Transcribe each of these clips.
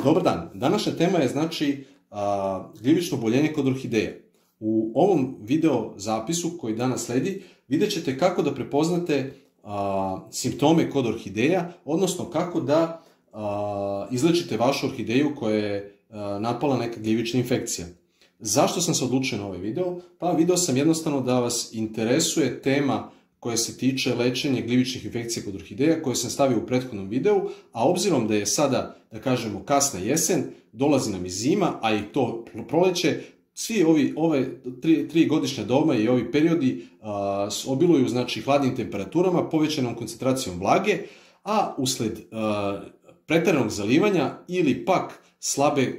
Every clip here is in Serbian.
Dobar dan, današnja tema je znači gljivično oboljenje kod orhideja. U ovom video zapisu koji danas sledi vidjet ćete kako da prepoznate simptome kod orhideja, odnosno kako da izlečite vašu orhideju koja je napala neka gljivična infekcija. Zašto sam se odlučio na ovaj video? Pa video sam jednostavno da vas interesuje tema koja se tiče lečenja gljivičnih infekcija kod orhideja, koje sam stavio u prethodnom videu, a obzirom da je sada, da kažemo, kasna jesen, dolazi nam i zima, a i to proleće, svi ove tri godišnja doba i ovi periodi obiluju znači hladnim temperaturama, povećanom koncentracijom vlage, a usled pretjeranog zalivanja ili pak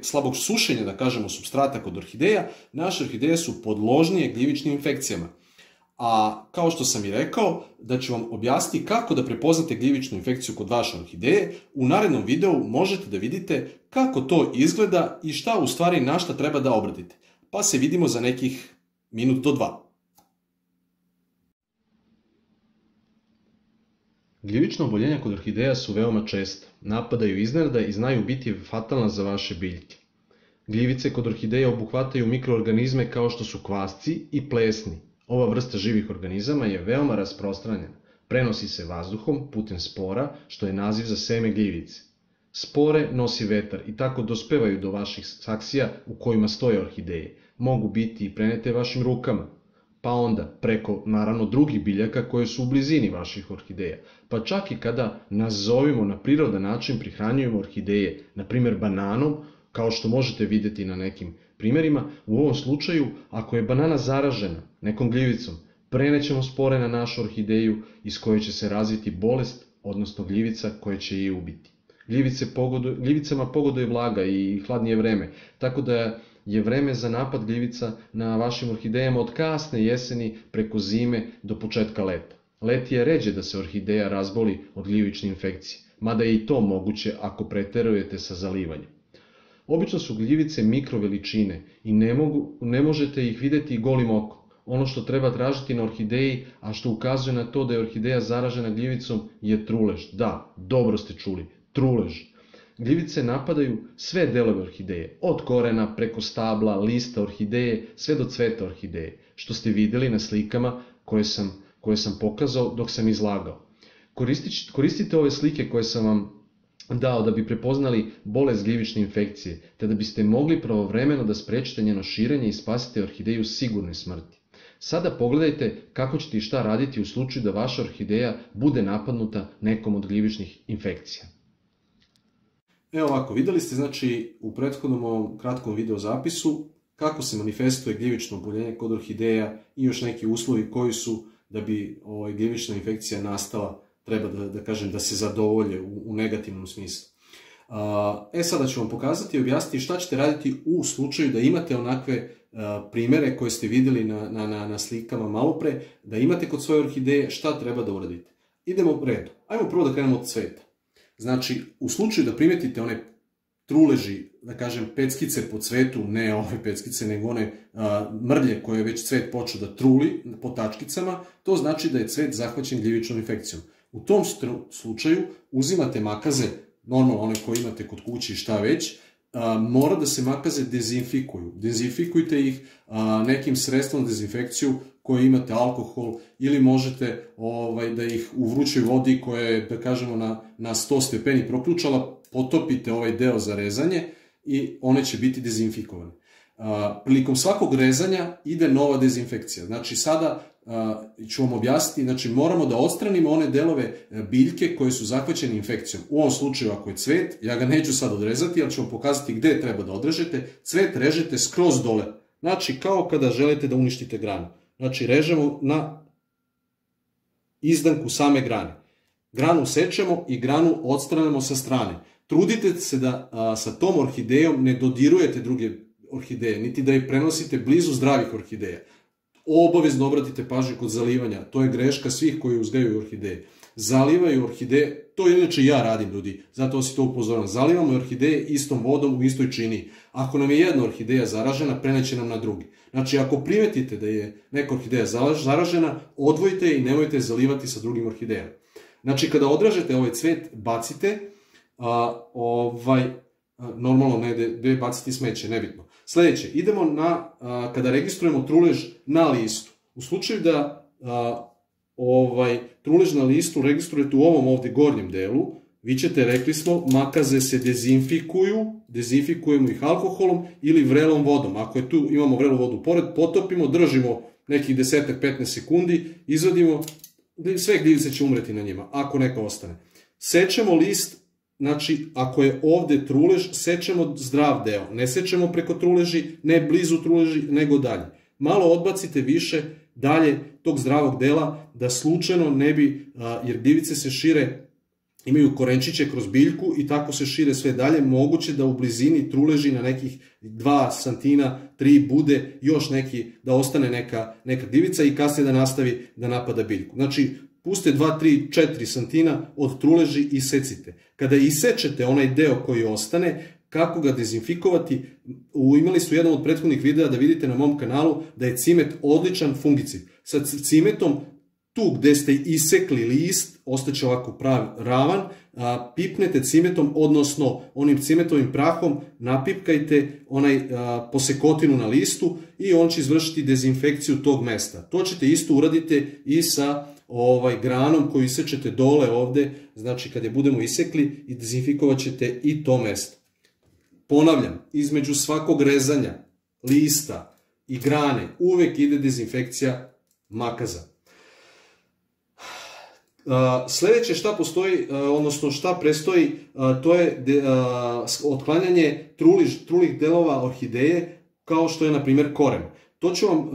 slabog sušenja, da kažemo, supstrata kod orhideja, naše orhideje su podložnije gljivičnim infekcijama. A kao što sam i rekao, da ću vam objasniti kako da prepoznate gljivičnu infekciju kod vaše orhideje, u narednom videu možete da vidite kako to izgleda i šta u stvari na šta treba da obratite. Pa se vidimo za nekih minut do 2. Gljivična oboljenja kod orhideja su veoma česta, napadaju iznenada i znaju biti fatalna za vaše biljke. Gljivice kod orhideja obuhvataju mikroorganizme kao što su kvasci i plesni. Ova vrsta živih organizama je veoma rasprostranjena. Prenosi se vazduhom putem spora, što je naziv za seme gljivice. Spore nosi vetar i tako dospevaju do vaših saksija u kojima stoje orhideje. Mogu biti i prenete vašim rukama, pa onda preko, naravno, drugih biljaka koje su u blizini vaših orhideja. Pa čak i kada nazovimo na prirodan način prihranjujemo orhideje, na primjer bananom, kao što možete vidjeti na nekim primjerima, u ovom slučaju, ako je banana zaražena nekom gljivicom, prenećemo spore na našu orhideju iz koje će se razviti bolest, odnosno gljivica koja će je ubiti. Gljivicama pogoduje vlaga i hladnije vreme, tako da je vreme za napad gljivica na vašim orhidejama od kasne jeseni preko zime do početka leta. Leti je ređe da se orhideja razboli od gljivične infekcije, mada je i to moguće ako preterujete sa zalivanjem. Obično su gljivice mikroveličine i ne možete ih vidjeti golim okom. Ono što treba tražiti na orhideji, a što ukazuje na to da je orhideja zaražena gljivicom, je trulež. Da, dobro ste čuli, trulež. Gljivice napadaju sve delove orhideje, od korena preko stabla, lista orhideje, sve do cveta orhideje, što ste vidjeli na slikama koje sam pokazao dok sam izlagao. Koristite ove slike koje sam vam dao da bi prepoznali bolest gljivične infekcije, te da biste mogli pravovremeno da sprečite njeno širenje i spasite orhideju sigurne smrti. Sada pogledajte kako ćete i šta raditi u slučaju da vaša orhideja bude napadnuta nekom od gljivičnih infekcija. Evo ovako, vidjeli ste znači u prethodnom ovom kratkom video zapisu kako se manifestuje gljivično oboljenje kod orhideja i još neki uslovi koji su da bi gljivična infekcija nastala, treba da kažem da se zadovolje u negativnom smislu. Sada ću vam pokazati i objasniti šta ćete raditi u slučaju da imate onakve primere koje ste vidjeli na slikama malo pre, da imate kod svoje orhideje, šta treba da uradite. Idemo u redu. Ajmo prvo da krenemo od cveta. Znači, u slučaju da primetite one truleži, da kažem, peckice po cvetu, ne ove peckice, nego one mrlje koje je već cvet počeo da truli po tačkicama, to znači da je cvet zahvaćen gljivičnom infekcijom. U tom slučaju uzimate makaze, normalno one koje imate kod kući i šta već, mora da se makaze dezinfikuju. Dezinfikujte ih nekim sredstvom za dezinfekciju koje imate alkohol ili možete da ih u vrućoj vodi koja je, da kažemo, na 100 stepeni proključala, potopite ovaj deo za rezanje i one će biti dezinfikovane. Prilikom svakog rezanja ide nova dezinfekcija. Znači sada ću vam objasniti, znači moramo da odstranimo one delove biljke koje su zahvaćene infekcijom. U ovom slučaju ako je cvet, ja ga neću sad odrezati, ali ću vam pokazati gde treba da odrežete. Cvet režete skroz dole. Znači kao kada želite da uništite granu. Znači režemo na izdanku same grane. Granu sečemo i granu odstranimo sa strane. Trudite se da sa tom orhidejom ne dodirujete druge orhideje, niti da je prenosite blizu zdravih orhideja. Obavezno obratite pažnju kod zalivanja, to je greška svih koji uzgajaju orhideje. Zalivaju orhideje, to inače ja radim, ljudi, zato vas i to upozoram, zalivamo orhideje istom vodom u istoj čini. Ako nam je jedna orhideja zaražena, preneće nam na drugi. Znači, ako primetite da je neka orhideja zaražena, odvojite je i nemojte zalivati sa drugim orhidejama. Znači, kada odražete ovaj cvet, bacite normalno ne gde baciti smeće, nebitno. Sledeće, idemo na, kada registrujemo trulež na listu. U slučaju da trulež na listu registrujete u ovom ovde gornjem delu, vi ćete, rekli smo, makaze se dezinfikujemo ih alkoholom ili vrelom vodom. Ako je tu, imamo vrelu vodu pored, potopimo, držimo nekih 10-15 sekundi, izvadimo, sve gljivice će umreti na njima, ako neka ostane. Sečemo list, znači, ako je ovde trulež, sečemo zdrav deo, ne sečemo preko truleži, ne blizu truleži, nego dalje. Malo odbacite više dalje tog zdravog dela, da slučajno ne bi, jer gljivice se šire, imaju korenčiće kroz biljku i tako se šire sve dalje, moguće da u blizini truleži na nekih 2 santina, 3 bude još neki, da ostane neka gljivica i kasnije da nastavi da napada biljku. Znači, pustite 2, 3, 4 santina od truleži i secite. Kada isečete onaj deo koji ostane, kako ga dezinfikovati, imali su jedan od prethodnih videa da vidite na mom kanalu da je cimet odličan fungicid. Sa cimetom, tu gde ste isekli list, ostaće ovako prav ravan, pipnete cimetom, odnosno onim cimetovim prahom, napipkajte onaj posekotinu na listu i on će izvršiti dezinfekciju tog mesta. To ćete isto uradite i sa granom koju isečete dole ovde, znači kad je budemo isekli i dezinfikovat ćete i to mesto. Ponavljam, između svakog rezanja lista i grane uvek ide dezinfekcija makaza. Sledeće šta postoji, odnosno šta prestoji, to je otklanjanje trulih delova orhideje, kao što je, na primjer, koren. To ću vam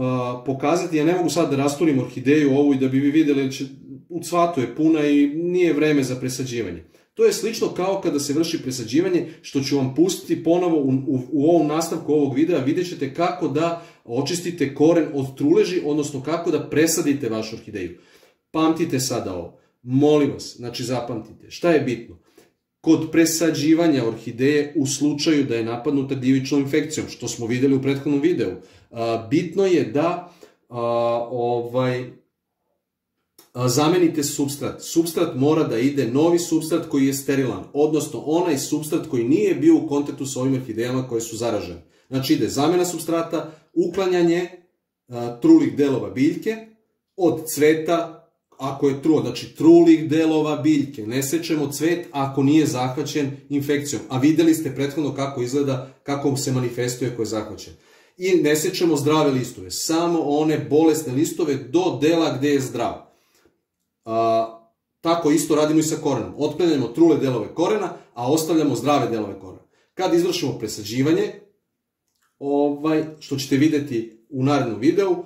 pokazati, ja ne mogu sad da rasturim orhideju ovu i da bi vi videli, jer u cvatu je puna i nije vreme za presađivanje. To je slično kao kada se vrši presađivanje, što ću vam pustiti ponovo u ovom nastavku ovog videa, vidjet ćete kako da očistite koren od truleži, odnosno kako da presadite vašu orhideju. Pamtite sada ovo, molim vas, znači zapamtite, šta je bitno? Kod presađivanja orhideje u slučaju da je napadnuta gljivičnom infekcijom, što smo videli u prethodnom videu, bitno je da zamenite substrat. Substrat mora da ide novi substrat koji je sterilan, odnosno onaj substrat koji nije bio u kontaktu sa ovim orhidejama koje su zaražene. Znači ide zamena substrata, uklanjanje trulih delova biljke od cveta, ako je truo, znači trulih delova biljke. Ne sečemo cvet ako nije zahvaćen infekcijom, a videli ste prethodno kako izgleda, kako se manifestuje ko je zahvaćen. I ne sečemo zdrave listove, samo one bolesne listove do dela gde je zdrav. Tako isto radimo i sa korenom. Otklanjamo trule delove korena, a ostavljamo zdrave delove korena. Kad izvršimo presađivanje, što ćete videti u narednom videu,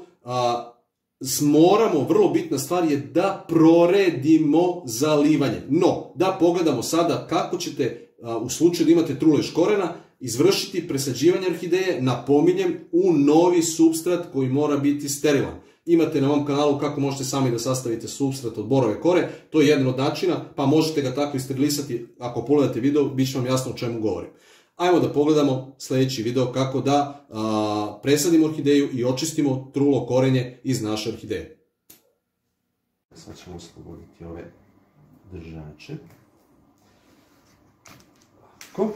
moramo, vrlo bitna stvar je da proredimo zalivanje. No, da pogledamo sada kako ćete, u slučaju da imate trulež korena, izvršiti presađivanje orhideje, napominjem, u novi supstrat koji mora biti sterilan. Imate na ovom kanalu kako možete sami da sastavite supstrat od borove kore, to je jedan od načina, pa možete ga tako isterilisati. Ako pogledate video, bit će vam jasno o čemu govorim. Ajmo da pogledamo sledeći video kako da presadimo orhideju i očistimo trulo korenje iz naše orhideje. Sad ćemo osloboditi ove držače. Ovako.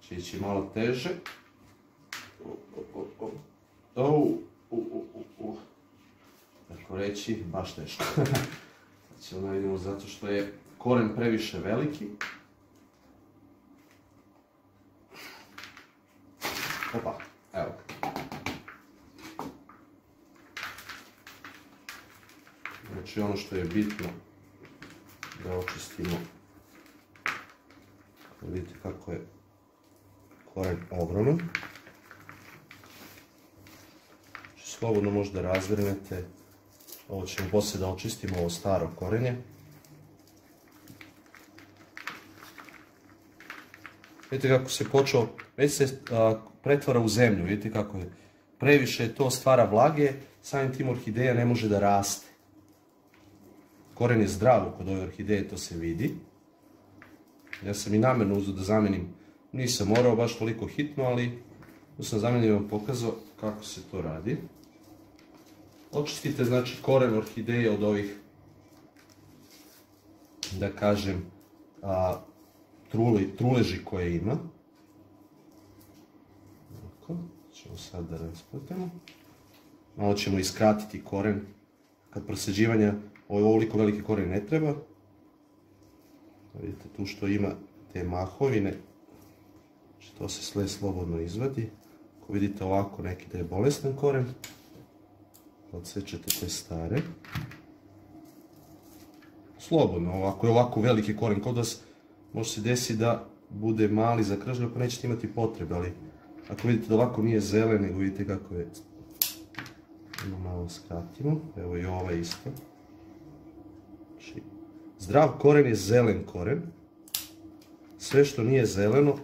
Će ići malo teže. Tako reći, baš teško. Sad ćemo da vidimo zato što je koren previše veliki. Opa, evo ga. Znači ono što je bitno da očistimo. Vidite kako je koren ogroman. Slobodno možda razvrnete. Ovo ćemo poslije da očistimo ovo staro korenje. Vidite kako se počeo, već se pretvara u zemlju, vidite kako je. Previše to stvara vlage, samim tim orhideja ne može da raste. Koren je zdrav kod ove orhideje, to se vidi. Ja sam i namerno uzeo da zamenim, nisam morao baš toliko hitno, ali tu sam zamenio i vam pokazao kako se to radi. Očistite znači koren orhideje od ovih da kažem, truleži koje ima. Ovako, ćemo sad da rasplatimo. Malo ćemo iskratiti koren. Kad prosljeđivanja ovoliko veliki koren ne treba. Vidite tu što ima te mahovine. Znači to se sve slobodno izvadi. Ako vidite ovako neki da je bolestan koren, odsečete te stare. Slobodno, ako je ovako veliki koren kod vas, može se desiti da bude mali za kržlju pa nećete imati potrebe, ali ako vidite da ovako nije zelen, nego vidite kako je. Malo skratimo, evo i ovaj isto. Znači, zdrav koren je zelen koren. Sve što nije zeleno,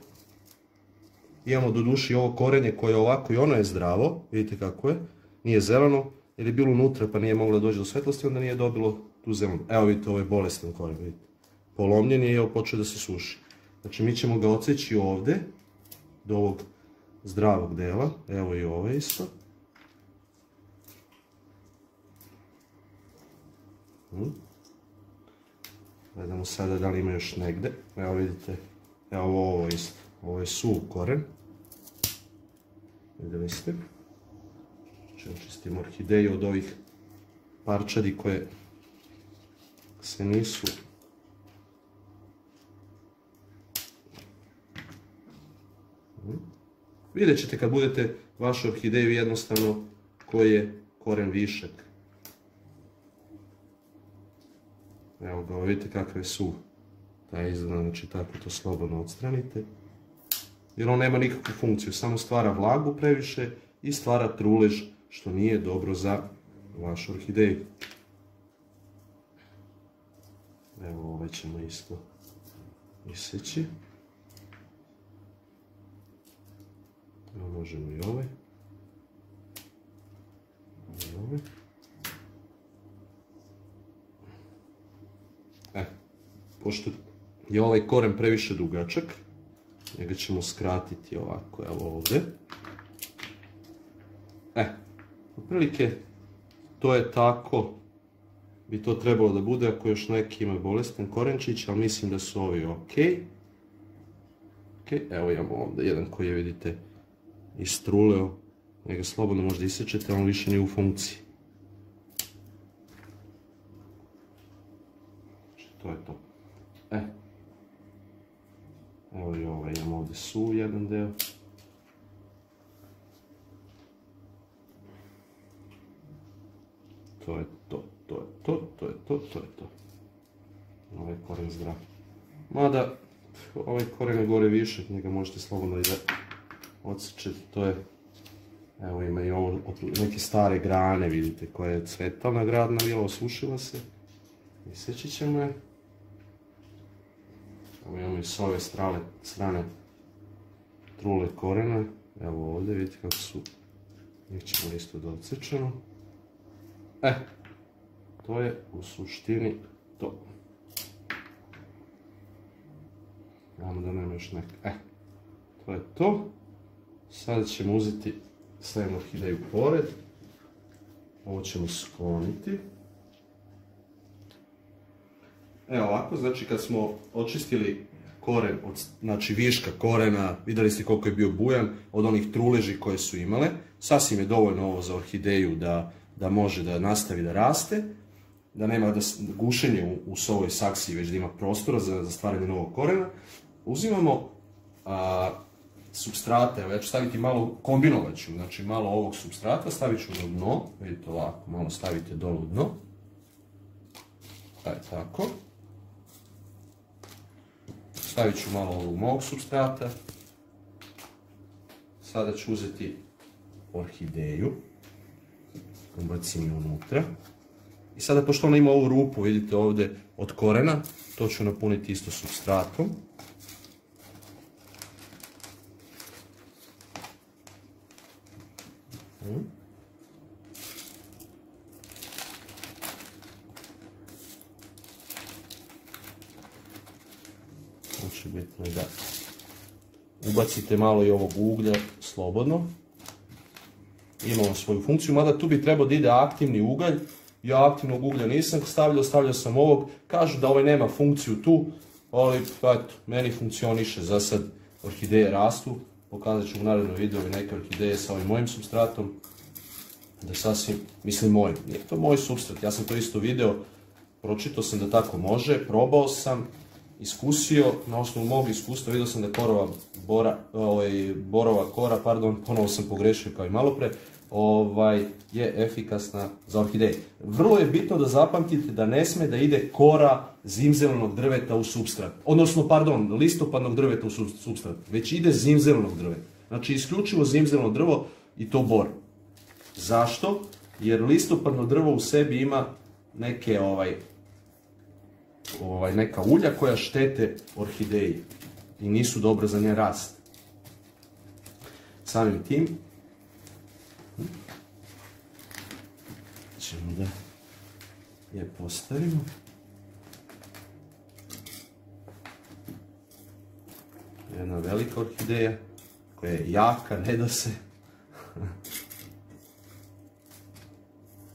imamo do duši ovo korenje koje je ovako i ono je zdravo, vidite kako je, nije zeleno, jer je bilo unutra pa nije moglo doći do svetlosti, onda nije dobilo tu zelenu. Evo vidite, ovo je bolestan koren, vidite. Polomljen je i evo počeo da se suši. Znači mi ćemo ga odseći ovdje, do ovog zdravog dela, evo i ovo isto. Gledamo sada da li ima još negdje. Evo vidite, evo ovo isto. Ovo je suv koren. Vidjeli ste. Znači očistimo orhideju od ovih parčadi koje se nisu vidjet ćete kad budete vašu orhideju jednostavno koji je koren višak. Evo ga, vidite kakav je suv. Taj izgleda, znači tako to slobodno odstranite. Jer on nema nikakvu funkciju, samo stvara vlagu previše i stvara trulež što nije dobro za vašu orhideju. Evo ovaj ćemo isto iseći. Evo možemo i ovaj. I ovaj. Pošto je ovaj koren previše dugačak, njega ćemo skratiti ovako, evo ovdje. Otprilike to je tako, bi to trebalo da bude ako još neki ima bolestan korenčić, ali mislim da su ovi ok. Evo imamo ovdje jedan koji je, vidite, istruleo, njega slobodno možda isečete, on više nije u funkciji. Znači to je to. Evo i ovaj, imamo ovdje suv jedan deo. To je to, to je to, to je to, to je to. Ovaj koren zdrav. Mada, ovaj koren je gore više, njega možete slobodno i da odsečete, to je. Evo ima i ovo, neke stare grane, vidite, koja je cvetalna gradna bila, osušila se. Iseći ćemo je. Evo imamo i s ove strane trule korena. Evo ovdje vidite kako su. Njih ćemo isto da odsečemo. To je u suštini to. Gledamo da nema još neka. To je to. Sada ćemo uzeti stavimo orhideju pored. Ovo ćemo skloniti. Evo ovako, znači kad smo očistili koren, znači viška korena, vidjeli ste koliko je bio bujan od onih truleži koje su imale. Sasvim je dovoljno ovo za orhideju da može da nastavi da raste, da nema gušenje u ovoj saksiji, već da ima prostora za stvaranje novog korena. Uzimamo supstrate, evo ja ću staviti malo, kombinovat ću, znači malo ovog supstrata, stavit ću na dno, vidite ovako, malo stavite dole u dno. Tako. Stavit ću malo ovog mog supstrata. Sada ću uzeti orhideju. Ubacim je unutra. I sada, pošto ona ima ovu rupu, vidite ovdje, od korena, to ću napuniti isto supstratom. Znači bitno je da ubacite malo i ovog uglja slobodno. Imamo svoju funkciju, mada tu bi trebao da ide aktivni ugalj Ja aktivnog uglja nisam stavljao sam ovog, kažu da ovaj nema funkciju tu, ali eto, meni funkcioniše, za sad orhideje rastu, pokazat ću u narednom videu i neke orhideje sa ovim mojim supstratom, da sasvim, mislim moj, nije to moj supstrat, ja sam to isto video, pročitao sam da tako može, probao sam, iskusio, na osnovu mog iskustva vidio sam da borova kora, ponovo sam pogrešio kao i malo pre, je efikasna za orhideje. Vrlo je bitno da zapamtite da ne sme da ide kora zimzelenog drveta u supstrat, odnosno, listopadnog drveta u supstrat, već ide zimzelenog drveta. Znači, isključivo zimzeleno drvo i to bor. Zašto? Jer listopadno drvo u sebi ima neka ulja koja štete orhideji i nisu dobro za njen rast. Samim tim ćemo da je postavimo. Jedna velika orhideja koja je jaka, ne da se.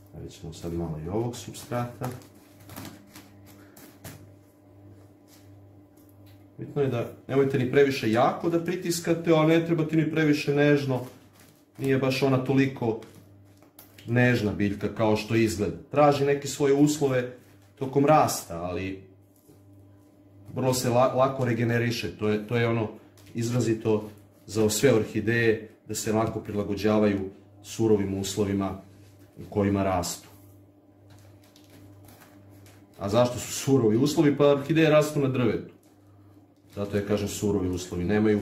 Stavit ćemo sad malo i ovog supstrata. Bitno je da nemojte ni previše jako da pritiskate, a ne trebate ni previše nežno. Nije baš ona toliko nežna biljka kao što izgleda. Traži neke svoje uslove tokom rasta, ali vrlo se lako regeneriše. To je ono izrazito za sve orhideje, da se lako prilagođavaju surovim uslovima u kojima rastu. A zašto su surovi uslovi? Pa orhideje rastu na drvetu. Zato ja kažem surovi uslovi. Nemaju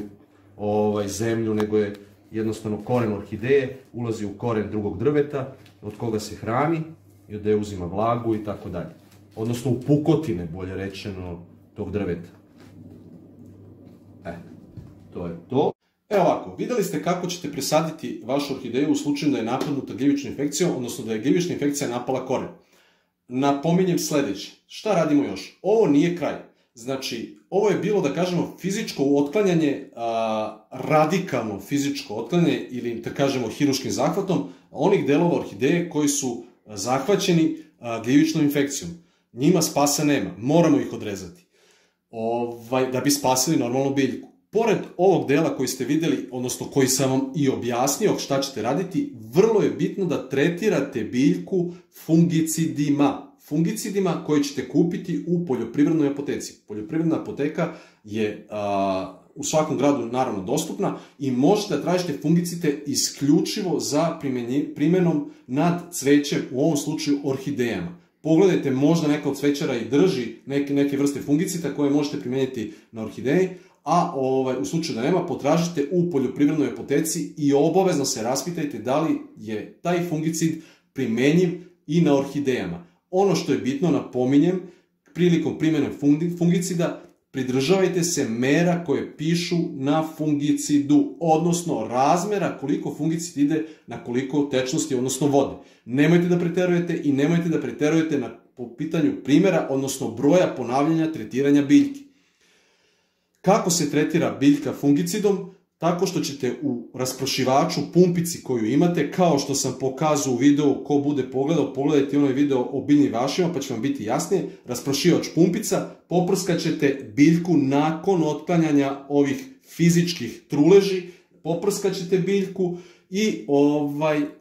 zemlju, nego je jednostavno koren orhideje, ulazi u koren drugog drveta, od koga se hrani i od gde uzima vlagu i tako dalje. Odnosno u pukotine, bolje rečeno, tog drveta. To je to. Evo ovako, videli ste kako ćete presaditi vašu orhideju u slučaju da je napadnuta gljivična infekcija, odnosno da je gljivična infekcija napala koren. Napominjem sledeće. Šta radimo još? Ovo nije kraj. Znači, ovo je bilo, da kažemo, fizičko otklanjanje, radikalno fizičko otklanjanje ili, da kažemo, hiruškim zahvatom onih delova orhideje koji su zahvaćeni gljivičnom infekcijom. Njima spasa nema, moramo ih odrezati da bi spasili normalnu biljku. Pored ovog dela koji ste videli, odnosno koji sam vam i objasnio šta ćete raditi, vrlo je bitno da tretirate biljku fungicidima. Fungicidima koje ćete kupiti u poljoprivrednoj apoteci. Poljoprivredna apoteka je u svakom gradu naravno dostupna i možete da tražite fungicide isključivo za primenom nad cvećem, u ovom slučaju orhidejama. Pogledajte, možda neka od cvećara i drži neke vrste fungicida koje možete primeniti na orhideji, a u slučaju da nema, potražite u poljoprivrednoj apoteci i obavezno se raspitajte da li je taj fungicid primenjiv i na orhidejama. Ono što je bitno, napominjem, prilikom primjene fungicida, pridržavajte se mera koje pišu na fungicidu, odnosno razmera koliko fungicid ide na koliko tečnosti, odnosno vode. Nemojte da preterujete i nemojte da preterujete po pitanju primjera, odnosno broja ponavljanja tretiranja biljki. Kako se tretira biljka fungicidom? Tako što ćete u rasprašivaču, pumpici koju imate, kao što sam pokazao u videu, ko bude pogledao, pogledajte onaj video o biljnim vašima pa će vam biti jasnije, rasprašivač pumpica, poprskat ćete biljku nakon otklanjanja ovih fizičkih truleži, poprskat ćete biljku i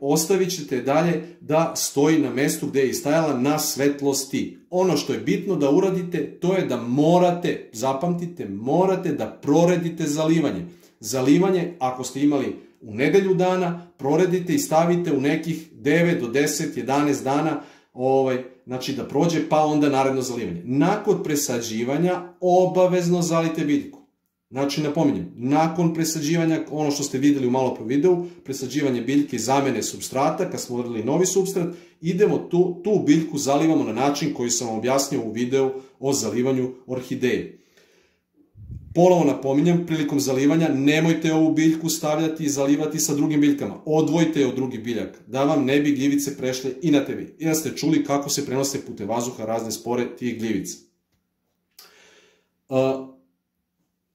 ostavit ćete dalje da stoji na mestu gde je stajala na svetlosti. Ono što je bitno da uradite, to je da morate, zapamtite, morate da proredite zalivanje. Zalivanje, ako ste imali u nedelju dana, proredite i stavite u nekih 9 do 10, 11 dana, znači da prođe, pa onda naredno zalivanje. Nakon presađivanja obavezno zalijte biljku. Znači, napominjem, nakon presađivanja, ono što ste videli u malo po videu, presađivanje biljke i zamene substrata, kad smo uradili novi substrat, idemo tu biljku zalivamo na način koji sam vam objasnio u videu o zalivanju orhideje. Ponovo napominjem, prilikom zalivanja nemojte ovu biljku stavljati i zalivati sa drugim biljkama. Odvojite je od drugih biljaka, da vam ne bi gljivice prešle i na tebi. I da ste čuli kako se prenose putem vazduha razne spore tih gljivica.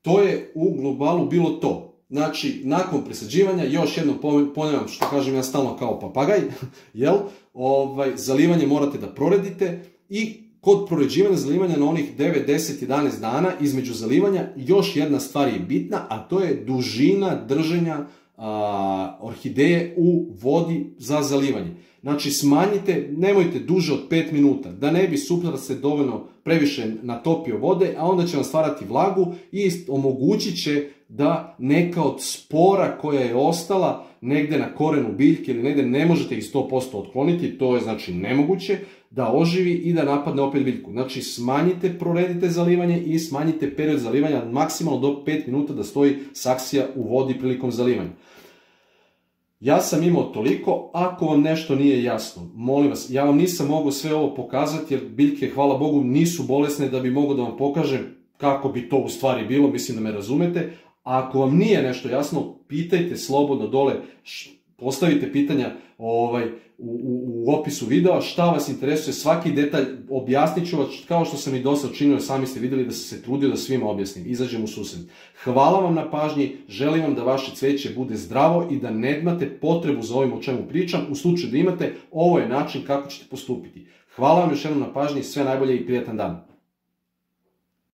To je u globalu bilo to. Znači, nakon presađivanja, još jednom ponavljam što kažem ja stalno kao papagaj, jel? Zalivanje morate da proredite i kod proređivanja zalivanja na onih 9, 10, 11 dana između zalivanja još jedna stvar je bitna, a to je dužina drženja orhideje u vodi za zalivanje. Znači smanjite, nemojte duže od 5 minuta, da ne bi supstrat dovoljno previše natopio vode, a onda će vam stvarati vlagu i omogućit će da neka od spora koja je ostala negde na korenu biljke ili negde ne možete ih 100% otkloniti, to je znači nemoguće, da oživi i da napadne opet biljku. Znači smanjite, proredite zalivanje i smanjite period zalivanja maksimalno do 5 minuta da stoji saksija u vodi prilikom zalivanja. Ja sam imao toliko, ako vam nešto nije jasno, molim vas, ja vam nisam mogao sve ovo pokazati jer biljke, hvala Bogu, nisu bolesne da bi mogao da vam pokažem kako bi to u stvari bilo, mislim da me razumete. A ako vam nije nešto jasno, pitajte slobodno dole, postavite pitanja u opisu videa, šta vas interesuje, svaki detalj objasnit ću vas, kao što sam i do sad činio, sami ste vidjeli da sam se trudio da svima objasnim, izađem u susret. Hvala vam na pažnji, želim vam da vaše cveće bude zdravo i da ne imate potrebu za ovim o čemu pričam, u slučaju da imate, ovo je način kako ćete postupiti. Hvala vam još jednom na pažnji, sve najbolje i prijatan dan.